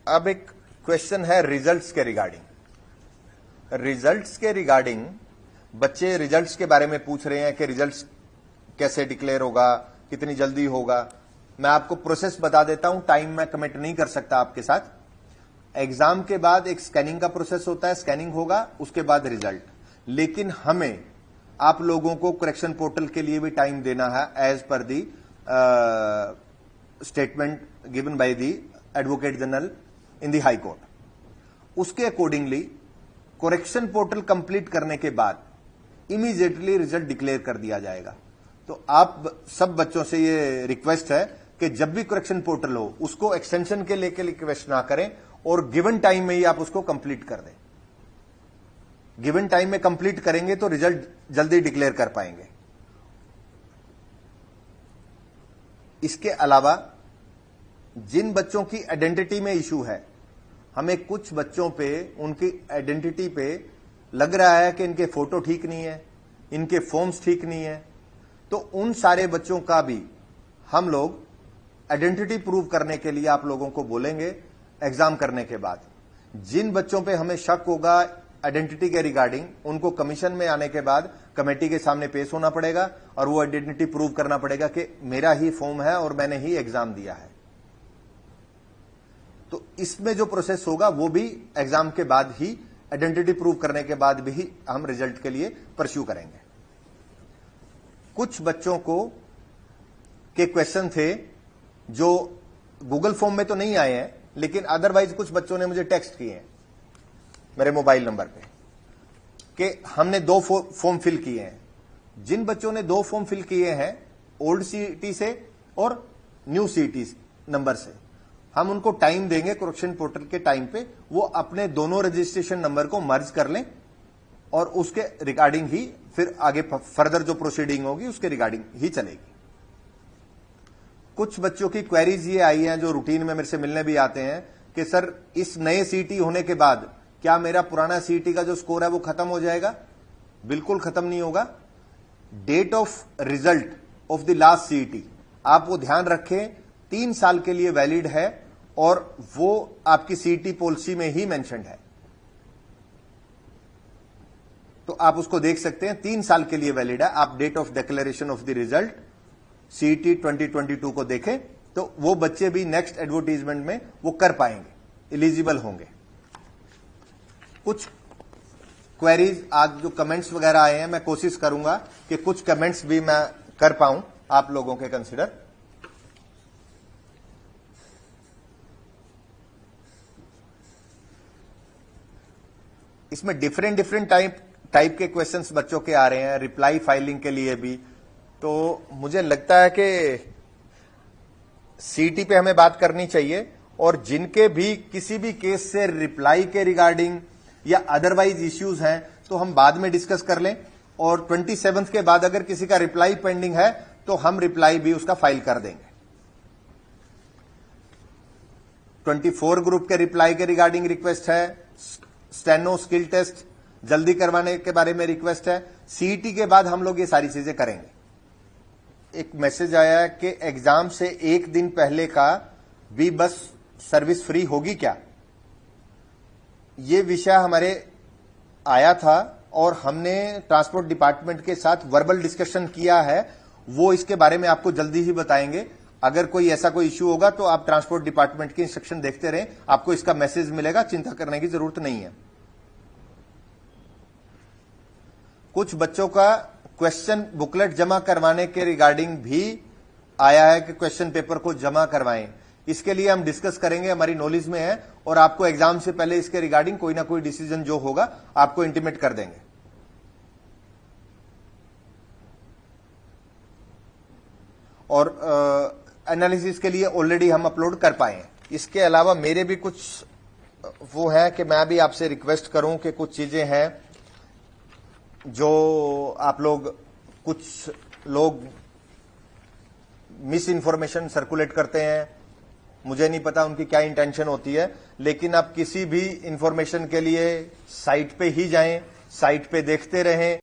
अब एक क्वेश्चन है रिजल्ट्स के रिगार्डिंग बच्चे रिजल्ट्स के बारे में पूछ रहे हैं कि रिजल्ट्स कैसे डिक्लेयर होगा, कितनी जल्दी होगा। मैं आपको प्रोसेस बता देता हूं, टाइम मैं कमिट नहीं कर सकता आपके साथ। एग्जाम के बाद एक स्कैनिंग का प्रोसेस होता है, स्कैनिंग होगा, उसके बाद रिजल्ट। लेकिन हमें आप लोगों को करेक्शन पोर्टल के लिए भी टाइम देना है as per the statement given by the advocate general in the high court. उसके अकॉर्डिंगली करेक्शन पोर्टल कंप्लीट करने के बाद इमीडिएटली रिजल्ट डिक्लेयर कर दिया जाएगा। तो आप सब बच्चों से ये रिक्वेस्ट है कि जब भी करेक्शन पोर्टल हो उसको एक्सटेंशन के लेके रिक्वेस्ट ना करें और गिवन टाइम में ही आप उसको कंप्लीट कर दें। गिवन टाइम में कंप्लीट करेंगे तो रिजल्ट जल्दी डिक्लेयर कर पाएंगे। इसके अलावा जिन बच्चों की आइडेंटिटी में इशू है, हमें कुछ बच्चों पे उनकी आइडेंटिटी पे लग रहा है कि इनके फोटो ठीक नहीं है, इनके फॉर्म्स ठीक नहीं है, तो उन सारे बच्चों का भी हम लोग आइडेंटिटी प्रूव करने के लिए आप लोगों को बोलेंगे एग्जाम करने के बाद। जिन बच्चों पे हमें शक होगा आइडेंटिटी के रिगार्डिंग, उनको कमीशन में आने के बाद कमेटी के सामने पेश होना पड़ेगा और वो आइडेंटिटी प्रूव करना पड़ेगा कि मेरा ही फॉर्म है और मैंने ही एग्जाम दिया है। तो इसमें जो प्रोसेस होगा वो भी एग्जाम के बाद ही, आइडेंटिटी प्रूव करने के बाद भी हम रिजल्ट के लिए परस्यू करेंगे। कुछ बच्चों को के क्वेश्चन थे जो गूगल फॉर्म में तो नहीं आए हैं, लेकिन अदरवाइज कुछ बच्चों ने मुझे टेक्स्ट किए हैं मेरे मोबाइल नंबर पे कि हमने 2 फॉर्म फिल किए हैं। जिन बच्चों ने 2 फॉर्म फिल किए हैं ओल्ड सीईटी से और न्यू सीईटी नंबर से, हम उनको टाइम देंगे करेक्शन पोर्टल के टाइम पे, वो अपने दोनों रजिस्ट्रेशन नंबर को मर्ज कर लें और उसके रिगार्डिंग ही फिर आगे फर्दर जो प्रोसीडिंग होगी उसके रिगार्डिंग ही चलेगी। कुछ बच्चों की क्वेरीज ये आई हैं जो रूटीन में मेरे से मिलने भी आते हैं कि सर इस नए सीईटी होने के बाद क्या मेरा पुराना सीईटी का जो स्कोर है वो खत्म हो जाएगा? बिल्कुल खत्म नहीं होगा। Date of result of the last CET आप वो ध्यान रखें, 3 साल के लिए वैलिड है और वो आपकी सीईटी पॉलिसी में ही मेंशन्ड है, तो आप उसको देख सकते हैं, 3 साल के लिए वैलिड है। आप date of declaration of the result CET 2022 को देखें तो वो बच्चे भी नेक्स्ट एडवर्टीजमेंट में वो कर पाएंगे, एलिजिबल होंगे। कुछ क्वेरीज आज जो कमेंट्स वगैरह आए हैं, मैं कोशिश करूंगा कि कुछ कमेंट्स भी मैं कर पाऊं आप लोगों के कंसिडर। इसमें डिफरेंट टाइप के क्वेश्चंस बच्चों के आ रहे हैं, रिप्लाई फाइलिंग के लिए भी। तो मुझे लगता है कि सीईटी पे हमें बात करनी चाहिए और जिनके भी किसी भी केस से रिप्लाई के रिगार्डिंग या अदरवाइज इश्यूज हैं तो हम बाद में डिस्कस कर लें, और 27 के बाद अगर किसी का रिप्लाई पेंडिंग है तो हम रिप्लाई भी उसका फाइल कर देंगे। 24 ग्रुप के रिप्लाई के रिगार्डिंग रिक्वेस्ट है, स्टेनो स्किल टेस्ट जल्दी करवाने के बारे में रिक्वेस्ट है। सीईटी के बाद हम लोग ये सारी चीजें करेंगे। एक मैसेज आया है कि एग्जाम से 1 दिन पहले का भी बस सर्विस फ्री होगी क्या? ये विषय हमारे आया था और हमने ट्रांसपोर्ट डिपार्टमेंट के साथ वर्बल डिस्कशन किया है, वो इसके बारे में आपको जल्दी ही बताएंगे। अगर कोई ऐसा कोई इश्यू होगा तो आप ट्रांसपोर्ट डिपार्टमेंट के इंस्ट्रक्शन देखते रहें, आपको इसका मैसेज मिलेगा, चिंता करने की जरूरत नहीं है। कुछ बच्चों का क्वेश्चन बुकलेट जमा करवाने के रिगार्डिंग भी आया है कि क्वेश्चन पेपर को जमा करवाएं। इसके लिए हम डिस्कस करेंगे, हमारी नॉलेज में है और आपको एग्जाम से पहले इसके रिगार्डिंग कोई ना कोई डिसीजन जो होगा आपको इंटीमेट कर देंगे। और एनालिसिस के लिए ऑलरेडी हम अपलोड कर पाए हैं। इसके अलावा मेरे भी कुछ वो है कि मैं भी आपसे रिक्वेस्ट करूं कि कुछ चीजें हैं जो आप लोग, कुछ लोग मिस इन्फॉर्मेशन सर्कुलेट करते हैं, मुझे नहीं पता उनकी क्या इंटेंशन होती है, लेकिन आप किसी भी इंफॉर्मेशन के लिए साइट पे ही जाएं, साइट पे देखते रहें।